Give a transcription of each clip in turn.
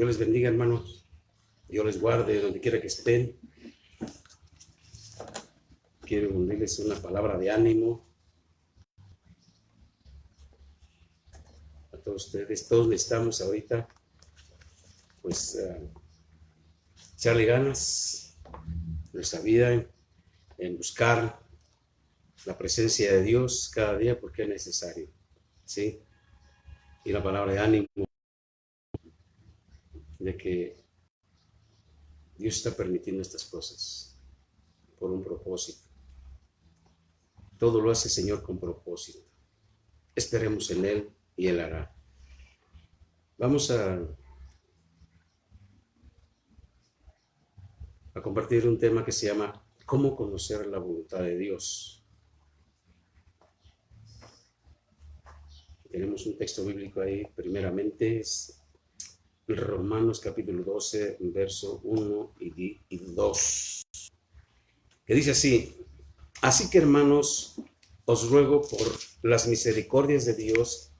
Dios les bendiga, hermanos. Dios les guarde donde quiera que estén. Quiero unirles una palabra de ánimo a todos ustedes. Todos necesitamos ahorita, pues, echarle ganas en nuestra vida en buscar la presencia de Dios cada día porque es necesario, ¿sí? Y la palabra de ánimo de que Dios está permitiendo estas cosas por un propósito. Todo lo hace el Señor con propósito. Esperemos en Él y Él hará. Vamos a compartir un tema que se llama ¿Cómo conocer la voluntad de Dios? Tenemos un texto bíblico ahí, primeramente es Romanos capítulo 12, verso 1 y 2, que dice así: así que, hermanos, os ruego por las misericordias de Dios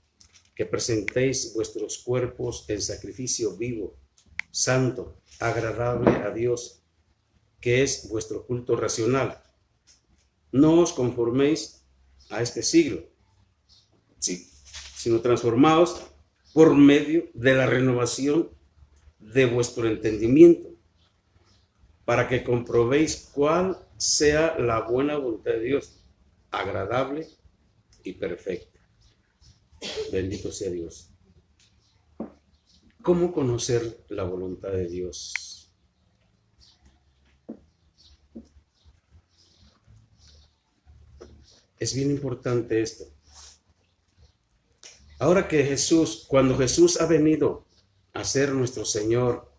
que presentéis vuestros cuerpos en sacrificio vivo, santo, agradable a Dios, que es vuestro culto racional. No os conforméis a este siglo, sino transformaos por medio de la renovación de vuestro entendimiento, para que comprobéis cuál sea la buena voluntad de Dios, agradable y perfecta. Bendito sea Dios. ¿Cómo conocer la voluntad de Dios? Es bien importante esto. Ahora que cuando Jesús ha venido a ser nuestro Señor,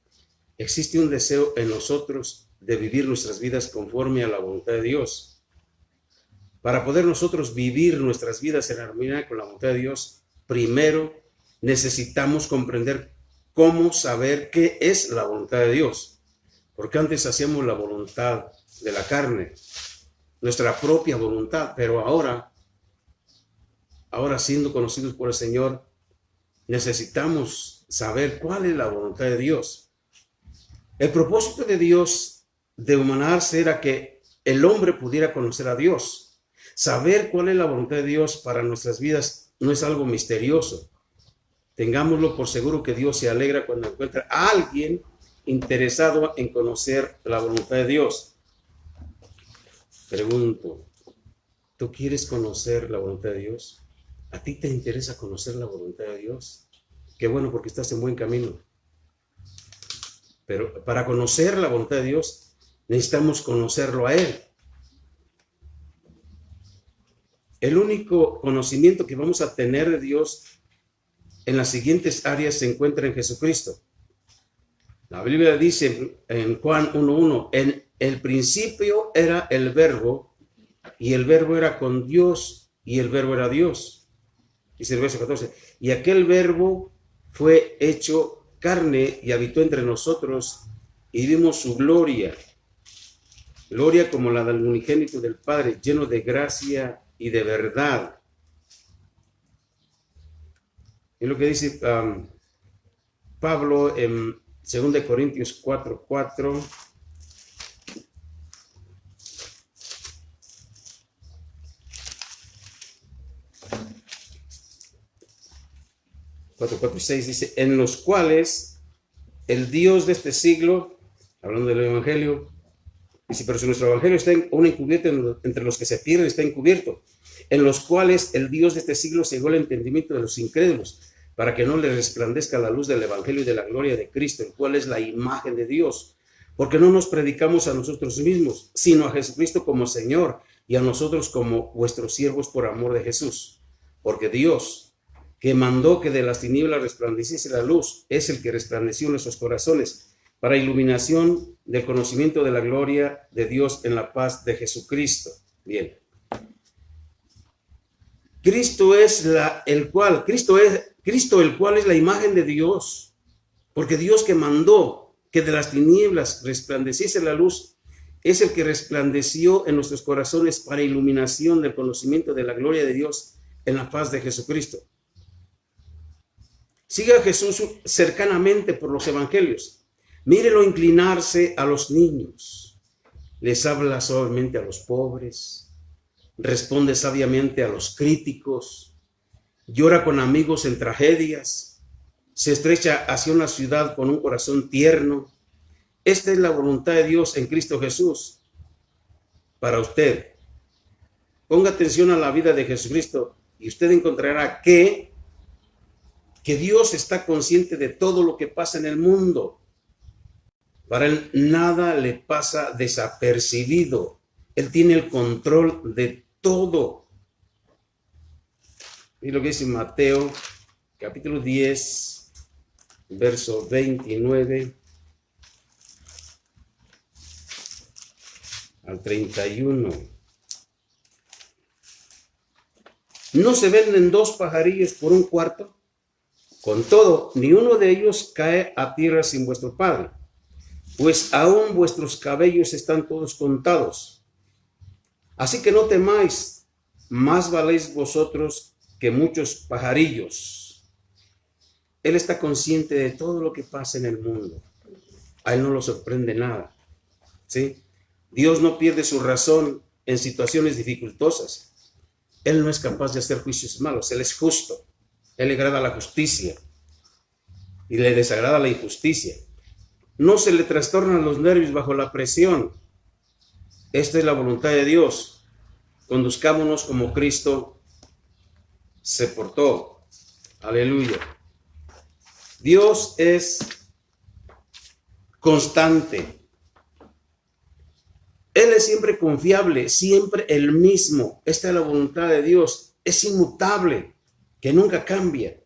existe un deseo en nosotros de vivir nuestras vidas conforme a la voluntad de Dios. Para poder nosotros vivir nuestras vidas en armonía con la voluntad de Dios, primero necesitamos comprender cómo saber qué es la voluntad de Dios. Porque antes hacíamos la voluntad de la carne, nuestra propia voluntad, pero ahora siendo conocidos por el Señor, necesitamos saber cuál es la voluntad de Dios. El propósito de Dios de humanarse era que el hombre pudiera conocer a Dios. Saber cuál es la voluntad de Dios para nuestras vidas no es algo misterioso. Tengámoslo por seguro que Dios se alegra cuando encuentra a alguien interesado en conocer la voluntad de Dios. Pregunto, ¿tú quieres conocer la voluntad de Dios? ¿A ti te interesa conocer la voluntad de Dios? Qué bueno, porque estás en buen camino. Pero para conocer la voluntad de Dios, necesitamos conocerlo a Él. El único conocimiento que vamos a tener de Dios en las siguientes áreas se encuentra en Jesucristo. La Biblia dice en Juan 1:1, en el principio era el Verbo, y el Verbo era con Dios, y el Verbo era Dios. Dice el verso 14, y aquel Verbo fue hecho carne y habitó entre nosotros, y vimos su gloria, gloria como la del unigénito del Padre, lleno de gracia y de verdad. Es lo que dice Pablo en 2 Corintios 4:4. 4, 6 dice, en los cuales el Dios de este siglo, hablando del Evangelio, dice, pero si nuestro Evangelio está aún encubierto entre los que se pierden, está encubierto, en los cuales el Dios de este siglo cegó el entendimiento de los incrédulos, para que no les resplandezca la luz del Evangelio y de la gloria de Cristo, el cual es la imagen de Dios, porque no nos predicamos a nosotros mismos, sino a Jesucristo como Señor, y a nosotros como vuestros siervos por amor de Jesús, porque Dios, que mandó que de las tinieblas resplandeciese la luz, es el que resplandeció en nuestros corazones, para iluminación del conocimiento de la gloria de Dios en la paz de Jesucristo. Bien. Cristo el cual es la imagen de Dios, porque Dios que mandó que de las tinieblas resplandeciese la luz, es el que resplandeció en nuestros corazones para iluminación del conocimiento de la gloria de Dios en la paz de Jesucristo. Siga a Jesús cercanamente por los evangelios. Mírelo inclinarse a los niños. Les habla suavemente a los pobres. Responde sabiamente a los críticos. Llora con amigos en tragedias. Se estrecha hacia una ciudad con un corazón tierno. Esta es la voluntad de Dios en Cristo Jesús para usted. Ponga atención a la vida de Jesucristo y usted encontrará que Dios está consciente de todo lo que pasa en el mundo. Para Él nada le pasa desapercibido. Él tiene el control de todo. Y lo que dice Mateo, capítulo 10, verso 29 al 31. ¿No se venden 2 pajarillos por un cuarto? Con todo, ni uno de ellos cae a tierra sin vuestro Padre, pues aún vuestros cabellos están todos contados. Así que no temáis, más valéis vosotros que muchos pajarillos. Él está consciente de todo lo que pasa en el mundo. A Él no lo sorprende nada, ¿sí? Dios no pierde su razón en situaciones dificultosas. Él no es capaz de hacer juicios malos. Él es justo. Él le agrada la justicia y le desagrada la injusticia. No se le trastornan los nervios bajo la presión. Esta es la voluntad de Dios. Conduzcámonos como Cristo se portó. Aleluya. Dios es constante. Él es siempre confiable, siempre el mismo. Esta es la voluntad de Dios. Es inmutable, que nunca cambia.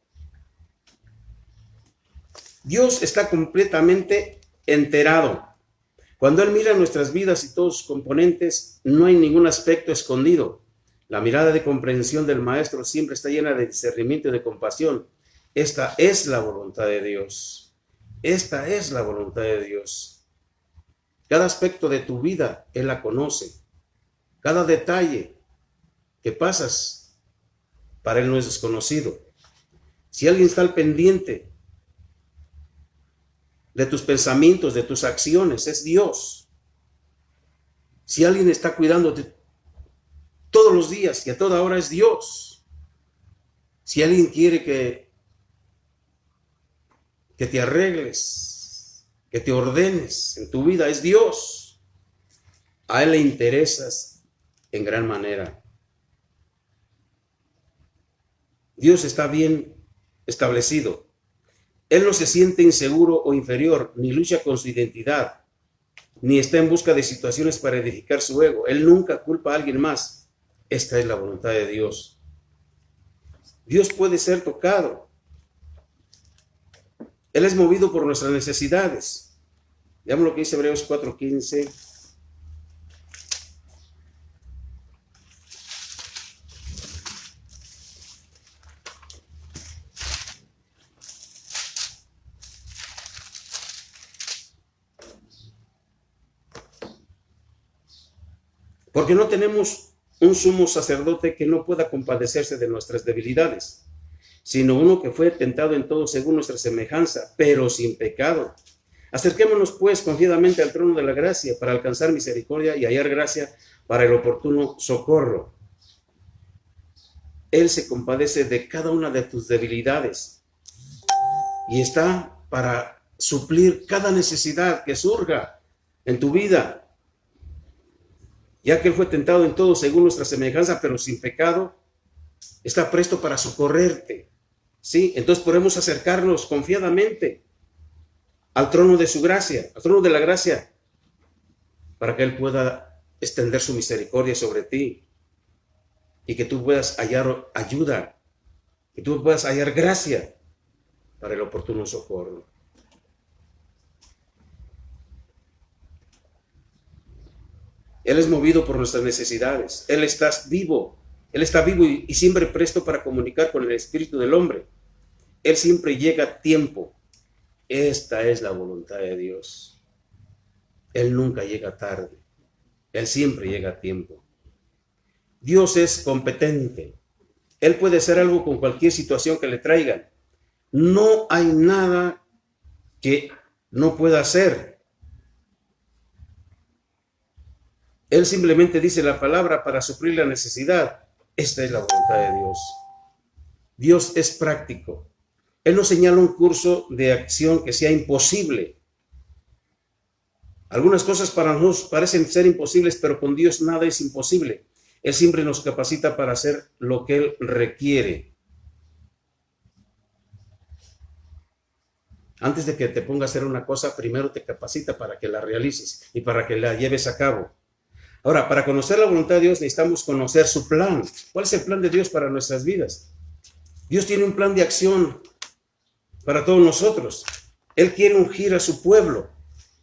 Dios está completamente enterado. Cuando Él mira nuestras vidas y todos sus componentes, no hay ningún aspecto escondido. La mirada de comprensión del Maestro siempre está llena de discernimiento y de compasión. Esta es la voluntad de Dios. Esta es la voluntad de Dios. Cada aspecto de tu vida, Él la conoce. Cada detalle que pasas, para Él no es desconocido. Si alguien está al pendiente de tus pensamientos, de tus acciones, es Dios. Si alguien está cuidándote todos los días y a toda hora, es Dios. Si alguien quiere que te arregles, que te ordenes en tu vida, es Dios. A Él le interesas en gran manera. Dios está bien establecido. Él no se siente inseguro o inferior, ni lucha con su identidad, ni está en busca de situaciones para edificar su ego. Él nunca culpa a alguien más. Esta es la voluntad de Dios. Dios puede ser tocado. Él es movido por nuestras necesidades. Veamos lo que dice Hebreos 4:15. Porque no tenemos un sumo sacerdote que no pueda compadecerse de nuestras debilidades, sino uno que fue tentado en todo según nuestra semejanza, pero sin pecado. Acerquémonos pues confiadamente al trono de la gracia para alcanzar misericordia y hallar gracia para el oportuno socorro. Él se compadece de cada una de tus debilidades y está para suplir cada necesidad que surja en tu vida. Ya que Él fue tentado en todo según nuestra semejanza, pero sin pecado, está presto para socorrerte. ¿Sí? Entonces podemos acercarnos confiadamente al trono de su gracia, al trono de la gracia, para que Él pueda extender su misericordia sobre ti y que tú puedas hallar ayuda, que tú puedas hallar gracia para el oportuno socorro. Él es movido por nuestras necesidades. Él está vivo y siempre presto para comunicar con el espíritu del hombre. Él siempre llega a tiempo. Esta es la voluntad de Dios. Él nunca llega tarde. Él siempre llega a tiempo. Dios es competente. Él puede hacer algo con cualquier situación que le traigan. No hay nada que no pueda hacer. Él simplemente dice la palabra para suplir la necesidad. Esta es la voluntad de Dios. Dios es práctico. Él no señala un curso de acción que sea imposible. Algunas cosas para nosotros parecen ser imposibles, pero con Dios nada es imposible. Él siempre nos capacita para hacer lo que Él requiere. Antes de que te pongas a hacer una cosa, primero te capacita para que la realices y para que la lleves a cabo. Ahora, para conocer la voluntad de Dios necesitamos conocer su plan. ¿Cuál es el plan de Dios para nuestras vidas? Dios tiene un plan de acción para todos nosotros. Él quiere ungir a su pueblo.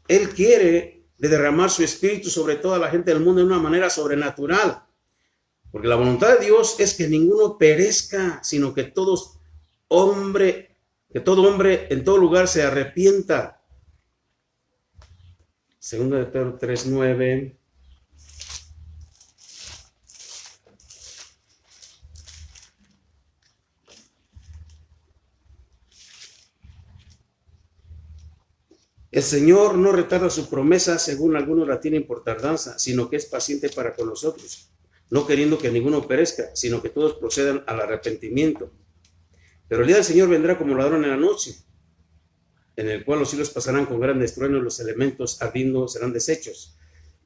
Él quiere derramar su espíritu sobre toda la gente del mundo de una manera sobrenatural. Porque la voluntad de Dios es que ninguno perezca, sino que todo hombre en todo lugar se arrepienta. Segunda de Pedro 3:9. El Señor no retarda su promesa, según algunos la tienen por tardanza, sino que es paciente para con nosotros, no queriendo que ninguno perezca, sino que todos procedan al arrepentimiento. Pero el día del Señor vendrá como ladrón en la noche, en el cual los cielos pasarán con grandes truenos, los elementos ardiendo serán deshechos,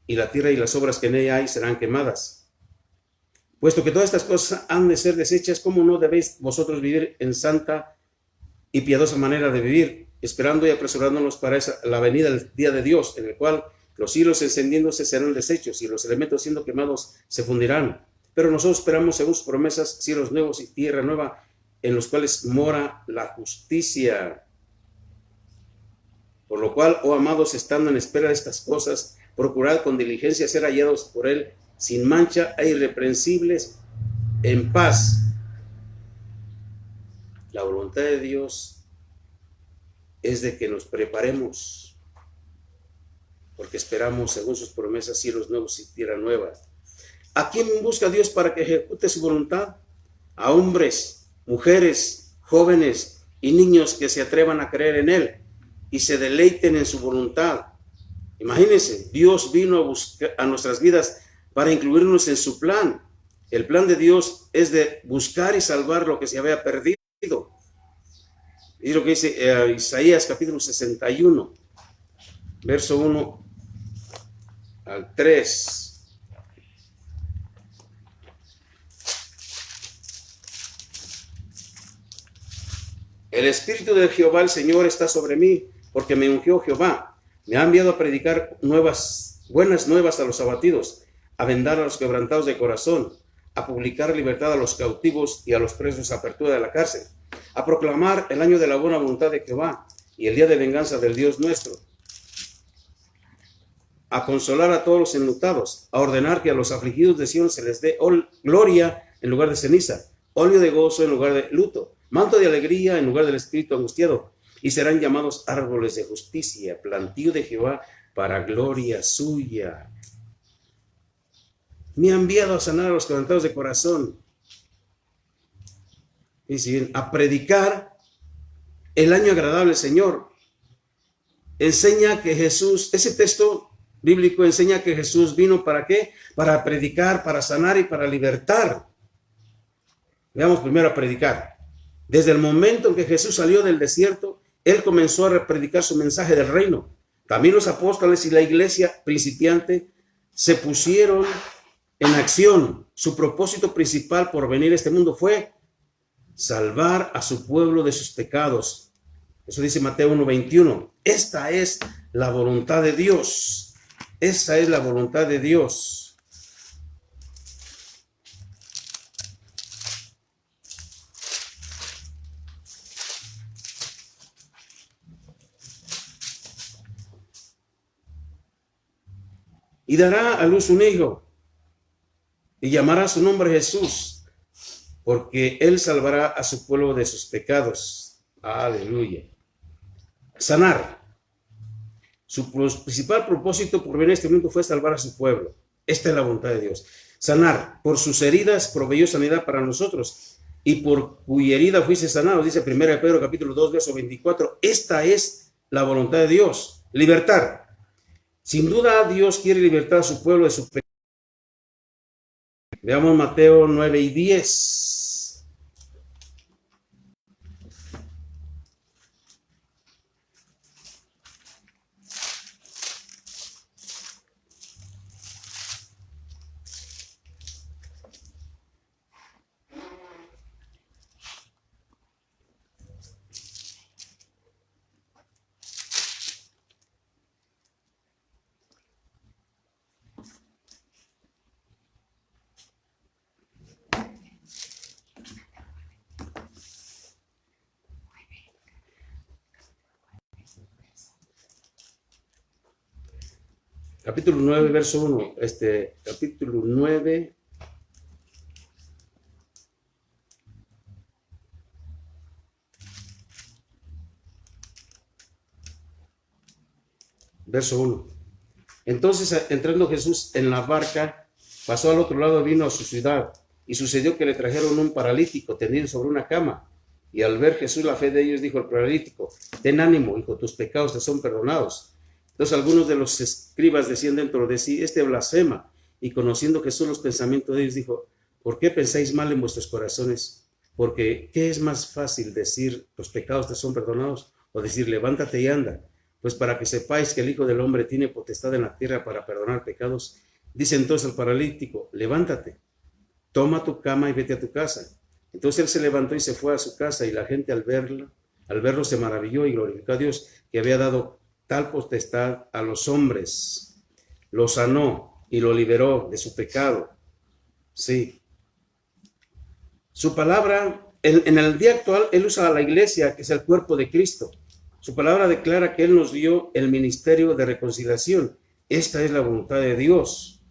y la tierra y las obras que en ella hay serán quemadas. Puesto que todas estas cosas han de ser deshechas, ¿cómo no debéis vosotros vivir en santa y piadosa manera de vivir, esperando y apresurándonos para la venida del día de Dios, en el cual los cielos encendiéndose serán deshechos y los elementos siendo quemados se fundirán? Pero nosotros esperamos, según sus promesas, cielos nuevos y tierra nueva, en los cuales mora la justicia. Por lo cual, oh amados, estando en espera de estas cosas, procurad con diligencia ser hallados por Él sin mancha e irreprensibles en paz. La voluntad de Dios es de que nos preparemos, porque esperamos, según sus promesas, cielos nuevos y tierra nueva. ¿A quién busca Dios para que ejecute su voluntad? A hombres, mujeres, jóvenes y niños que se atrevan a creer en Él y se deleiten en su voluntad. Imagínense, Dios vino a buscar a nuestras vidas para incluirnos en su plan. El plan de Dios es de buscar y salvar lo que se había perdido. Y lo que dice Isaías capítulo 61, verso 1 al 3. El Espíritu de Jehová el Señor está sobre mí, porque me ungió Jehová. Me ha enviado a predicar buenas nuevas a los abatidos, a vendar a los quebrantados de corazón, a publicar libertad a los cautivos y a los presos, apertura de la cárcel, a proclamar el año de la buena voluntad de Jehová y el día de venganza del Dios nuestro, a consolar a todos los enlutados, a ordenar que a los afligidos de Sión se les dé gloria en lugar de ceniza, óleo de gozo en lugar de luto, manto de alegría en lugar del espíritu angustiado, y serán llamados árboles de justicia, plantío de Jehová para gloria suya. Me ha enviado a sanar a los quebrantados de corazón. Dice bien, a predicar el año agradable del Señor. Enseña que Jesús, ese texto bíblico enseña que Jesús vino ¿para qué? Para predicar, para sanar y para libertar. Veamos primero a predicar. Desde el momento en que Jesús salió del desierto, Él comenzó a predicar su mensaje del reino. También los apóstoles y la iglesia principiante se pusieron en acción. Su propósito principal por venir a este mundo fue salvar a su pueblo de sus pecados. Eso dice Mateo 1:21. Esta es la voluntad de Dios. Esa es la voluntad de Dios. Y dará a luz un hijo, y llamará su nombre Jesús, porque Él salvará a su pueblo de sus pecados. Aleluya. Sanar. Su principal propósito por venir a este mundo fue salvar a su pueblo. Esta es la voluntad de Dios. Sanar. Por sus heridas proveyó sanidad para nosotros. y por cuya herida fuiste sanado, dice 1 Pedro capítulo 2, verso 24. Esta es la voluntad de Dios, libertar. Sin duda Dios quiere libertar a su pueblo de su pecado. Veamos Mateo 9 y 10. Capítulo 9, verso 1. Capítulo 9. Verso 1. Entonces, entrando Jesús en la barca, pasó al otro lado, vino a su ciudad, y sucedió que le trajeron un paralítico tendido sobre una cama. Y al ver Jesús la fe de ellos, dijo al paralítico: ten ánimo, hijo, tus pecados te son perdonados. Entonces algunos de los escribas decían dentro de sí: este blasfema. Y conociendo Jesús los pensamientos de ellos, dijo: ¿por qué pensáis mal en vuestros corazones? Porque ¿qué es más fácil decir los pecados te son perdonados, o decir levántate y anda? Pues para que sepáis que el Hijo del Hombre tiene potestad en la tierra para perdonar pecados. Dice entonces al paralítico: levántate, toma tu cama y vete a tu casa. Entonces él se levantó y se fue a su casa, y la gente al verlo se maravilló y glorificó a Dios, que había dado tal potestad a los hombres. Lo sanó y lo liberó de su pecado. Sí. Su palabra, en el día actual, él usa a la iglesia, que es el cuerpo de Cristo. Su palabra declara que él nos dio el ministerio de reconciliación. Esta es la voluntad de Dios.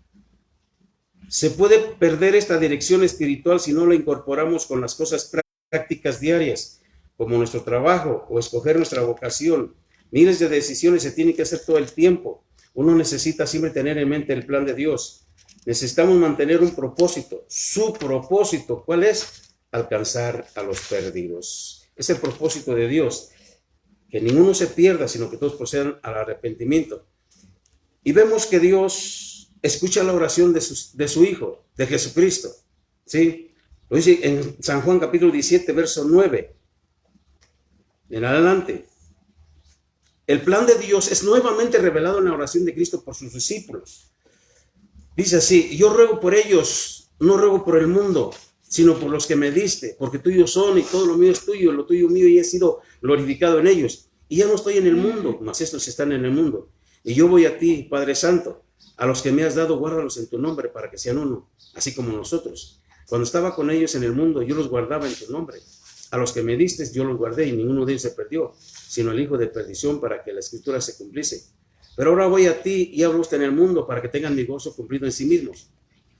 Se puede perder esta dirección espiritual si no la incorporamos con las cosas prácticas diarias, como nuestro trabajo o escoger nuestra vocación. Miles de decisiones se tienen que hacer todo el tiempo. Uno necesita siempre tener en mente el plan de Dios. Necesitamos mantener un propósito. Su propósito, ¿cuál es? Alcanzar a los perdidos. Es el propósito de Dios. Que ninguno se pierda, sino que todos procedan al arrepentimiento. Y vemos que Dios escucha la oración de su Hijo, de Jesucristo. ¿Sí? Lo dice en San Juan capítulo 17, verso 9. En adelante. El plan de Dios es nuevamente revelado en la oración de Cristo por sus discípulos. Dice así: yo ruego por ellos, no ruego por el mundo, sino por los que me diste, porque tuyos son y todo lo mío es tuyo, lo tuyo mío, y he sido glorificado en ellos. Y ya no estoy en el mundo, mas estos están en el mundo. Y yo voy a ti, Padre Santo, a los que me has dado, guárdalos en tu nombre, para que sean uno, así como nosotros. Cuando estaba con ellos en el mundo, yo los guardaba en tu nombre. A los que me diste, yo los guardé, y ninguno de ellos se perdió, sino el hijo de perdición, para que la escritura se cumpliese. Pero ahora voy a ti y hablo en el mundo, para que tengan mi gozo cumplido en sí mismos.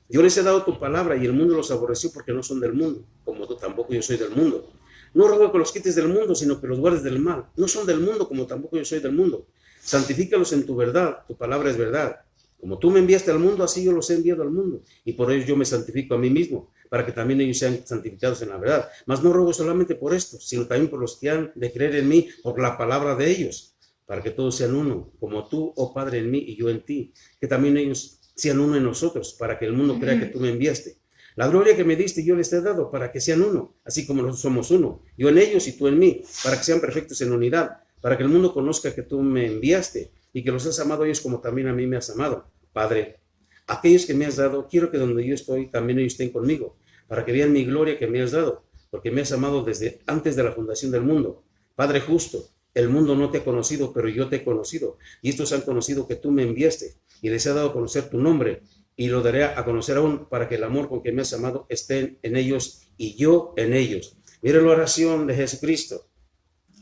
Yo les he dado tu palabra, y el mundo los aborreció porque no son del mundo, como tú tampoco yo soy del mundo. No ruego que los quites del mundo, sino que los guardes del mal. No son del mundo, como tampoco yo soy del mundo. Santifícalos en tu verdad, tu palabra es verdad. Como tú me enviaste al mundo, así yo los he enviado al mundo. Y por ellos yo me santifico a mí mismo, para que también ellos sean santificados en la verdad. Mas no ruego solamente por esto, sino también por los que han de creer en mí, por la palabra de ellos, para que todos sean uno, como tú, oh Padre, en mí y yo en ti. Que también ellos sean uno en nosotros, para que el mundo crea que tú me enviaste. La gloria que me diste yo les he dado, para que sean uno, así como nosotros somos uno. Yo en ellos y tú en mí, para que sean perfectos en unidad, para que el mundo conozca que tú me enviaste y que los has amado a ellos como también a mí me has amado. Padre, aquellos que me has dado, quiero que donde yo estoy, también ellos estén conmigo, para que vean mi gloria que me has dado, porque me has amado desde antes de la fundación del mundo. Padre justo, el mundo no te ha conocido, pero yo te he conocido, y estos han conocido que tú me enviaste, y les he dado a conocer tu nombre, y lo daré a conocer aún, para que el amor con que me has amado esté en ellos y yo en ellos. Mire la oración de Jesucristo,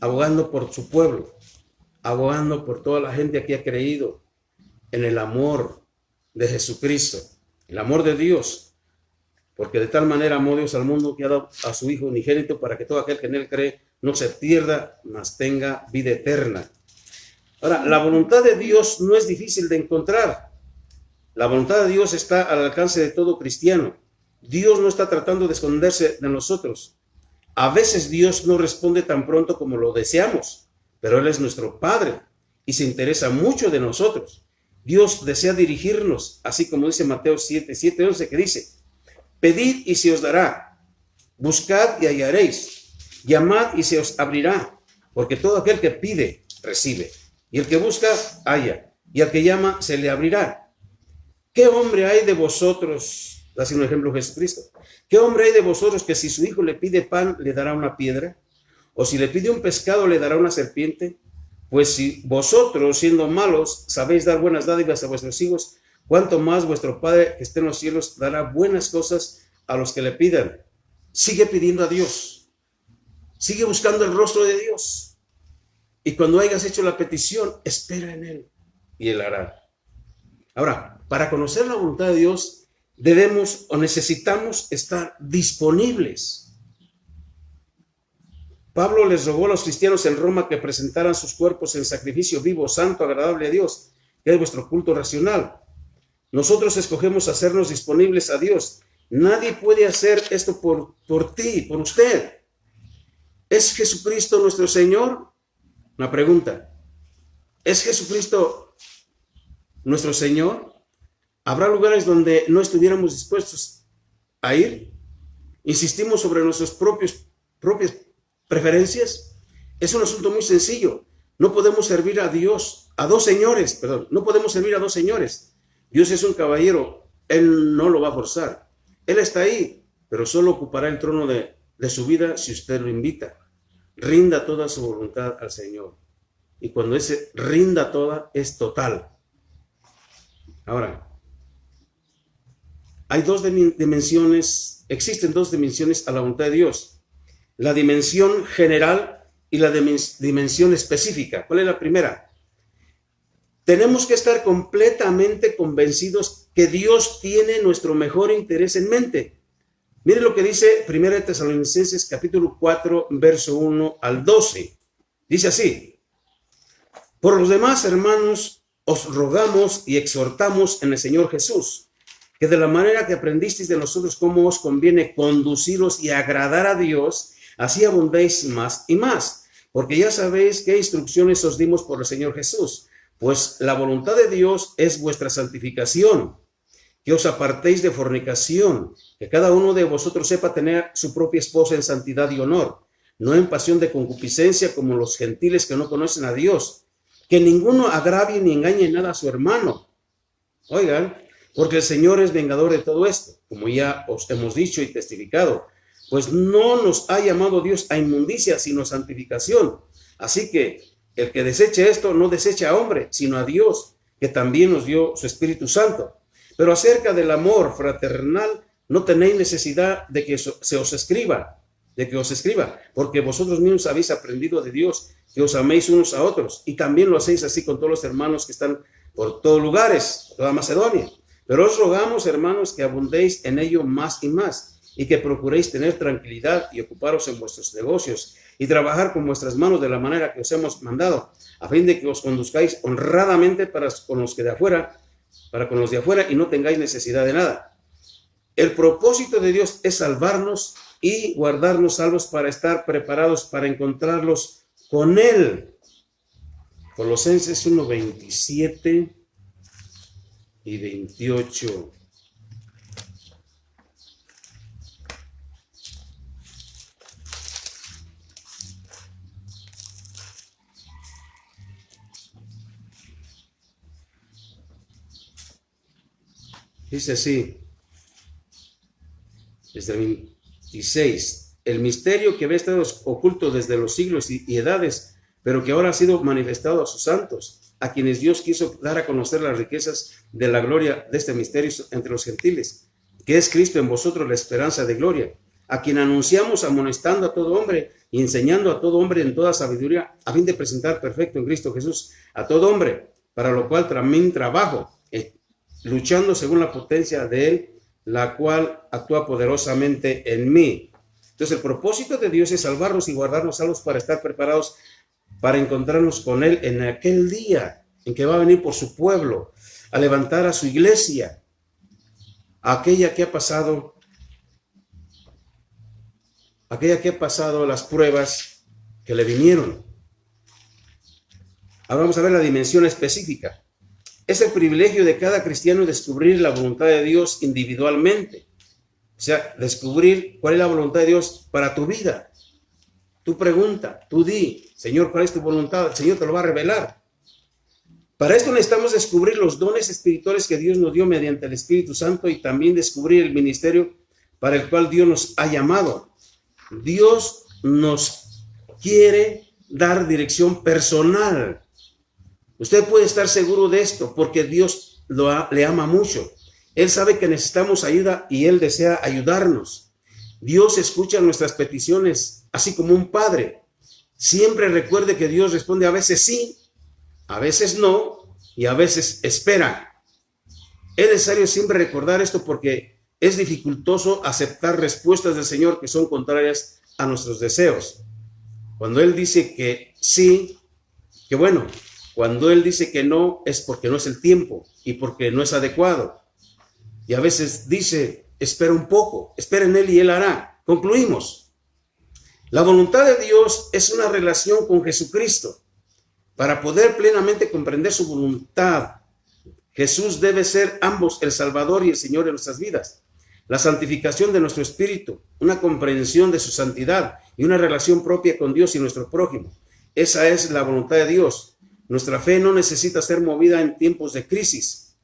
abogando por su pueblo, abogando por toda la gente que ha creído en el amor de Jesucristo, el amor de Dios, porque de tal manera amó Dios al mundo que ha dado a su Hijo unigénito, para que todo aquel que en él cree no se pierda, mas tenga vida eterna. Ahora, la voluntad de Dios no es difícil de encontrar. La voluntad de Dios está al alcance de todo cristiano. Dios no está tratando de esconderse de nosotros. A veces Dios no responde tan pronto como lo deseamos, pero Él es nuestro Padre y se interesa mucho de nosotros. Dios desea dirigirnos, así como dice Mateo 7:11, que dice: pedid y se os dará, buscad y hallaréis, llamad y se os abrirá, porque todo aquel que pide, recibe, y el que busca, halla, y al que llama, se le abrirá. ¿Qué hombre hay de vosotros? Hace un ejemplo Jesucristo. ¿Qué hombre hay de vosotros que si su hijo le pide pan, le dará una piedra? ¿O si le pide un pescado, le dará una serpiente? Pues si vosotros, siendo malos, sabéis dar buenas dádivas a vuestros hijos, cuánto más vuestro Padre que está en los cielos dará buenas cosas a los que le pidan. Sigue pidiendo a Dios. Sigue buscando el rostro de Dios. Y cuando hayas hecho la petición, espera en Él y Él hará. Ahora, para conocer la voluntad de Dios, debemos o necesitamos estar disponibles. Pablo les rogó a los cristianos en Roma que presentaran sus cuerpos en sacrificio vivo, santo, agradable a Dios, que es vuestro culto racional. Nosotros escogemos hacernos disponibles a Dios. Nadie puede hacer esto por ti, por usted. ¿Es Jesucristo nuestro Señor? Una pregunta. ¿Es Jesucristo nuestro Señor? ¿Habrá lugares donde no estuviéramos dispuestos a ir? ¿Insistimos sobre nuestras propias preferencias? Es un asunto muy sencillo. No podemos servir a Dios, no podemos servir a dos señores. Dios es un caballero, Él no lo va a forzar. Él está ahí, pero solo ocupará el trono de su vida si usted lo invita. Rinda toda su voluntad al Señor. Y cuando ese rinda toda, es total. Ahora, hay existen dos dimensiones a la voluntad de Dios. La dimensión general y la dimensión específica. ¿Cuál es la primera? Tenemos que estar completamente convencidos que Dios tiene nuestro mejor interés en mente. Mire lo que dice 1 Tesalonicenses capítulo 4, verso 1 al 12. Dice así: por los demás, hermanos, os rogamos y exhortamos en el Señor Jesús, que de la manera que aprendisteis de nosotros cómo os conviene conduciros y agradar a Dios, así abundéis más y más, porque ya sabéis qué instrucciones os dimos por el Señor Jesús. Pues la voluntad de Dios es vuestra santificación, que os apartéis de fornicación, que cada uno de vosotros sepa tener su propia esposa en santidad y honor, no en pasión de concupiscencia como los gentiles que no conocen a Dios, que ninguno agravie ni engañe nada a su hermano. Oigan, porque el Señor es vengador de todo esto, como ya os hemos dicho y testificado, pues no nos ha llamado Dios a inmundicia, sino a santificación. Así que el que deseche esto no desecha a hombre, sino a Dios, que también nos dio su Espíritu Santo. Pero acerca del amor fraternal, no tenéis necesidad de que os escriba, porque vosotros mismos habéis aprendido de Dios, que os améis unos a otros, y también lo hacéis así con todos los hermanos que están por todos lugares, toda Macedonia. Pero os rogamos, hermanos, que abundéis en ello más y más, y que procuréis tener tranquilidad y ocuparos en vuestros negocios, y trabajar con vuestras manos de la manera que os hemos mandado, a fin de que os conduzcáis honradamente para con los de afuera, y no tengáis necesidad de nada. El propósito de Dios es salvarnos y guardarnos salvos para estar preparados para encontrarlos con Él. Colosenses 1, 27 y 28. Dice así, desde el 26, el misterio que había estado oculto desde los siglos y edades, pero que ahora ha sido manifestado a sus santos, a quienes Dios quiso dar a conocer las riquezas de la gloria de este misterio entre los gentiles, que es Cristo en vosotros la esperanza de gloria, a quien anunciamos amonestando a todo hombre y enseñando a todo hombre en toda sabiduría, a fin de presentar perfecto en Cristo Jesús a todo hombre, para lo cual también trabajo, luchando según la potencia de Él, la cual actúa poderosamente en mí. Entonces el propósito de Dios es salvarnos y guardarnos salvos para estar preparados para encontrarnos con Él en aquel día en que va a venir por su pueblo, a levantar a su iglesia, aquella que ha pasado aquella que ha pasado las pruebas que le vinieron. Ahora vamos a ver la dimensión específica. Es el privilegio de cada cristiano descubrir la voluntad de Dios individualmente. O sea, descubrir cuál es la voluntad de Dios para tu vida. Tú pregunta, tú di, Señor, ¿cuál es tu voluntad? El Señor te lo va a revelar. Para esto necesitamos descubrir los dones espirituales que Dios nos dio mediante el Espíritu Santo y también descubrir el ministerio para el cual Dios nos ha llamado. Dios nos quiere dar dirección personal. Usted puede estar seguro de esto porque Dios le ama mucho. Él sabe que necesitamos ayuda y Él desea ayudarnos. Dios escucha nuestras peticiones, así como un padre. Siempre recuerde que Dios responde a veces sí, a veces no y a veces espera. Es necesario siempre recordar esto porque es dificultoso aceptar respuestas del Señor que son contrarias a nuestros deseos. Cuando Él dice que sí, que bueno, cuando Él dice que no es porque no es el tiempo y porque no es adecuado. Y a veces dice, espera un poco, espera en Él y Él hará. Concluimos. La voluntad de Dios es una relación con Jesucristo. Para poder plenamente comprender su voluntad, Jesús debe ser ambos el Salvador y el Señor de nuestras vidas. La santificación de nuestro espíritu, una comprensión de su santidad y una relación propia con Dios y nuestro prójimo. Esa es la voluntad de Dios. Nuestra fe no necesita ser movida en tiempos de crisis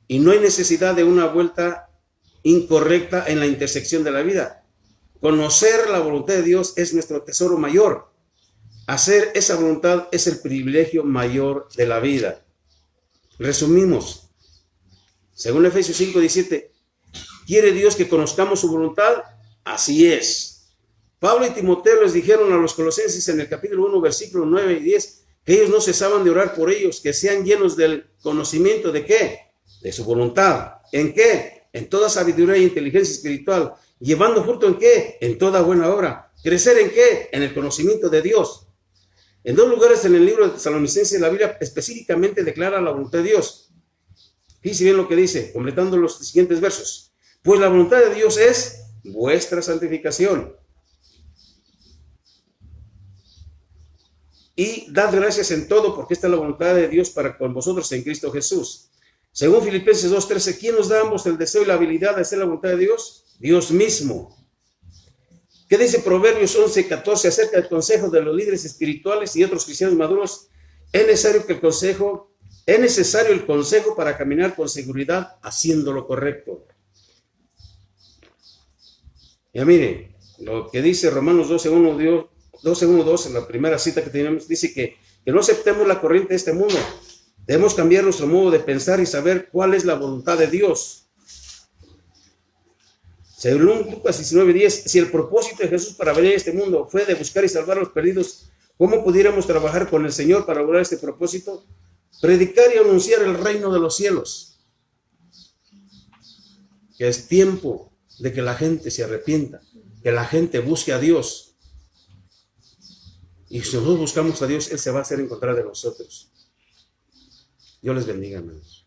y no hay necesidad de una vuelta incorrecta en la intersección de la vida. Conocer la voluntad de Dios es nuestro tesoro mayor. Hacer esa voluntad es el privilegio mayor de la vida. Resumimos. Según Efesios 5:17, ¿quiere Dios que conozcamos su voluntad? Así es. Pablo y Timoteo les dijeron a los colosenses en el capítulo 1, versículos 9 y 10, que ellos no cesaban de orar por ellos, que sean llenos del conocimiento de ¿qué? De su voluntad. ¿En qué? En toda sabiduría e inteligencia espiritual. Llevando fruto ¿en qué? En toda buena obra. ¿Crecer en qué? En el conocimiento de Dios. En 2 lugares en el libro de Tesalonicenses, la Biblia específicamente declara la voluntad de Dios. Fíjense bien lo que dice, completando los siguientes versos. Pues la voluntad de Dios es vuestra santificación. Y dad gracias en todo, porque esta es la voluntad de Dios para con vosotros en Cristo Jesús. Según Filipenses 2:13, ¿quién nos da ambos el deseo y la habilidad de hacer la voluntad de Dios? Dios mismo. ¿Qué dice Proverbios 11:14 acerca del consejo de los líderes espirituales y otros cristianos maduros? Es necesario el consejo para caminar con seguridad haciendo lo correcto. Ya mire, lo que dice Romanos 12:1-2, en la primera cita que tenemos, dice que no aceptemos la corriente de este mundo. Debemos cambiar nuestro modo de pensar y saber cuál es la voluntad de Dios. Según Lucas 19:10, si el propósito de Jesús para venir a este mundo fue de buscar y salvar a los perdidos, ¿cómo pudiéramos trabajar con el Señor para lograr este propósito? Predicar y anunciar el reino de los cielos. Que es tiempo de que la gente se arrepienta, que la gente busque a Dios. Y si nosotros buscamos a Dios, Él se va a hacer encontrar de nosotros. Dios les bendiga, hermanos.